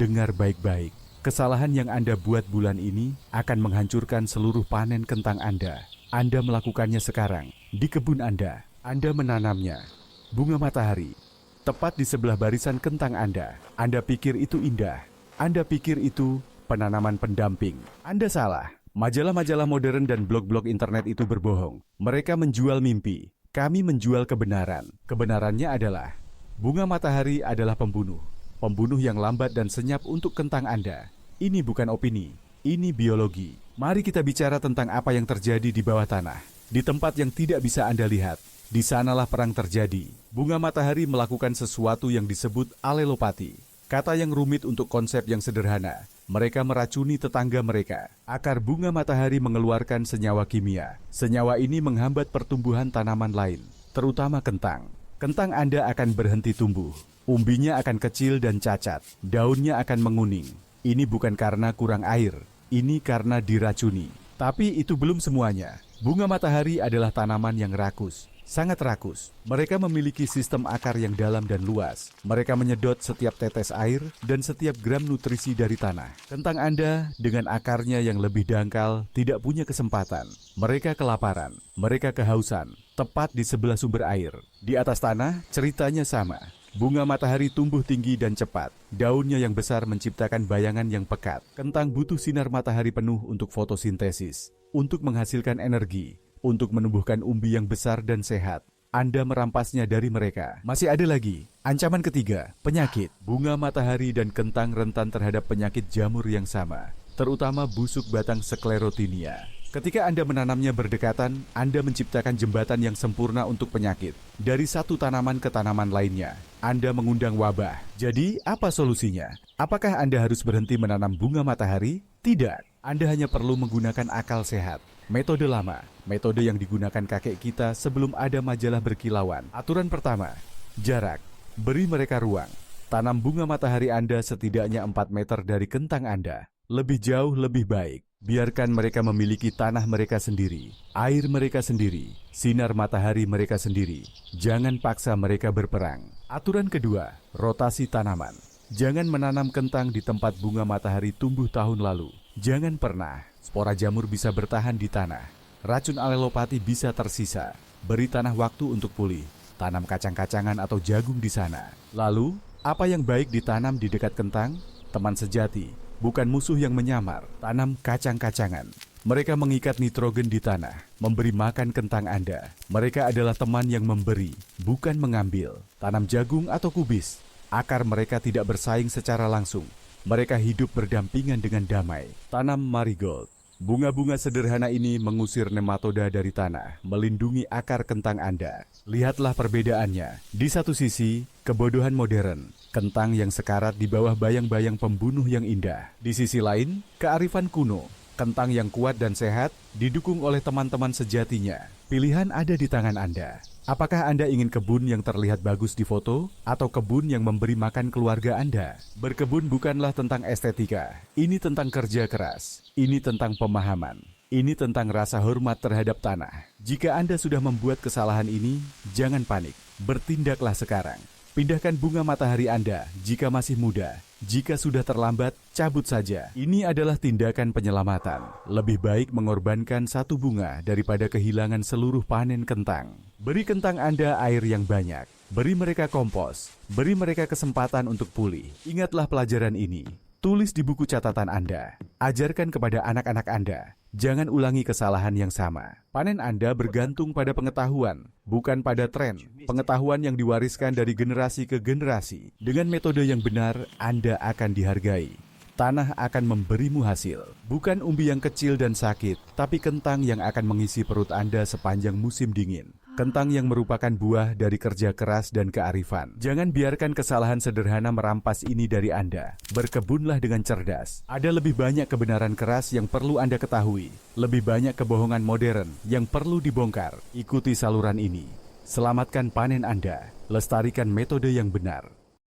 dengar baik-baik. Kesalahan yang Anda buat bulan ini akan menghancurkan seluruh panen kentang Anda. Anda melakukannya sekarang, di kebun Anda. Anda menanamnya. Bunga matahari, tepat di sebelah barisan kentang Anda. Anda pikir itu indah. Anda pikir itu penanaman pendamping. Anda salah. Majalah-majalah modern dan blog-blog internet itu berbohong. Mereka menjual mimpi. Kami menjual kebenaran. Kebenarannya adalah bunga matahari adalah pembunuh. Pembunuh yang lambat dan senyap untuk kentang Anda. Ini bukan opini, ini biologi. Mari kita bicara tentang apa yang terjadi di bawah tanah. Di tempat yang tidak bisa Anda lihat, di sanalah perang terjadi. Bunga matahari melakukan sesuatu yang disebut alelopati. Kata yang rumit untuk konsep yang sederhana. Mereka meracuni tetangga mereka. Akar bunga matahari mengeluarkan senyawa kimia. Senyawa ini menghambat pertumbuhan tanaman lain, terutama kentang. Kentang Anda akan berhenti tumbuh. Umbinya akan kecil dan cacat. Daunnya akan menguning. Ini bukan karena kurang air. Ini karena diracuni. Tapi itu belum semuanya. Bunga matahari adalah tanaman yang rakus. Sangat rakus. Mereka memiliki sistem akar yang dalam dan luas. Mereka menyedot setiap tetes air dan setiap gram nutrisi dari tanah. Kentang Anda dengan akarnya yang lebih dangkal tidak punya kesempatan. Mereka kelaparan. Mereka kehausan. Tepat di sebelah sumber air. Di atas tanah, ceritanya sama. Bunga matahari tumbuh tinggi dan cepat. Daunnya yang besar menciptakan bayangan yang pekat. Kentang butuh sinar matahari penuh untuk fotosintesis, untuk menghasilkan energi, untuk menumbuhkan umbi yang besar dan sehat. Anda merampasnya dari mereka. Masih ada lagi. Ancaman ketiga, penyakit. Bunga matahari dan kentang rentan terhadap penyakit jamur yang sama, terutama busuk batang sklerotinia. Ketika Anda menanamnya berdekatan, Anda menciptakan jembatan yang sempurna untuk penyakit. Dari satu tanaman ke tanaman lainnya, Anda mengundang wabah. Jadi, apa solusinya? Apakah Anda harus berhenti menanam bunga matahari? Tidak. Anda hanya perlu menggunakan akal sehat. Metode lama, metode yang digunakan kakek kita sebelum ada majalah berkilauan. Aturan pertama, jarak. Beri mereka ruang. Tanam bunga matahari Anda setidaknya 4 meter dari kentang Anda. Lebih jauh lebih baik. Biarkan mereka memiliki tanah mereka sendiri, air mereka sendiri, sinar matahari mereka sendiri. Jangan paksa mereka berperang. Aturan kedua, rotasi tanaman. Jangan menanam kentang di tempat bunga matahari tumbuh tahun lalu. Jangan pernah. Spora jamur bisa bertahan di tanah. Racun alelopati bisa tersisa. Beri tanah waktu untuk pulih. Tanam kacang-kacangan atau jagung di sana. Lalu, apa yang baik ditanam di dekat kentang? Teman sejati, bukan musuh yang menyamar. Tanam kacang-kacangan. Mereka mengikat nitrogen di tanah, memberi makan kentang Anda. Mereka adalah teman yang memberi, bukan mengambil. Tanam jagung atau kubis. Akar mereka tidak bersaing secara langsung. Mereka hidup berdampingan dengan damai. Tanam marigold. Bunga-bunga sederhana ini mengusir nematoda dari tanah, melindungi akar kentang Anda. Lihatlah perbedaannya. Di satu sisi, kebodohan modern, kentang yang sekarat di bawah bayang-bayang pembunuh yang indah. Di sisi lain, kearifan kuno, kentang yang kuat dan sehat, didukung oleh teman-teman sejatinya. Pilihan ada di tangan Anda. Apakah Anda ingin kebun yang terlihat bagus di foto, atau kebun yang memberi makan keluarga Anda? Berkebun bukanlah tentang estetika. Ini tentang kerja keras. Ini tentang pemahaman. Ini tentang rasa hormat terhadap tanah. Jika Anda sudah membuat kesalahan ini, jangan panik. Bertindaklah sekarang. Pindahkan bunga matahari Anda jika masih muda. Jika sudah terlambat, cabut saja. Ini adalah tindakan penyelamatan. Lebih baik mengorbankan satu bunga daripada kehilangan seluruh panen kentang. Beri kentang Anda air yang banyak. Beri mereka kompos. Beri mereka kesempatan untuk pulih. Ingatlah pelajaran ini. Tulis di buku catatan Anda. Ajarkan kepada anak-anak Anda. Jangan ulangi kesalahan yang sama. Panen Anda bergantung pada pengetahuan, bukan pada tren. Pengetahuan yang diwariskan dari generasi ke generasi. Dengan metode yang benar, Anda akan dihargai. Tanah akan memberimu hasil. Bukan umbi yang kecil dan sakit, tapi kentang yang akan mengisi perut Anda sepanjang musim dingin. Kentang yang merupakan buah dari kerja keras dan kearifan. Jangan biarkan kesalahan sederhana merampas ini dari Anda. Berkebunlah dengan cerdas. Ada lebih banyak kebenaran keras yang perlu Anda ketahui. Lebih banyak kebohongan modern yang perlu dibongkar. Ikuti saluran ini. Selamatkan panen Anda. Lestarikan metode yang benar.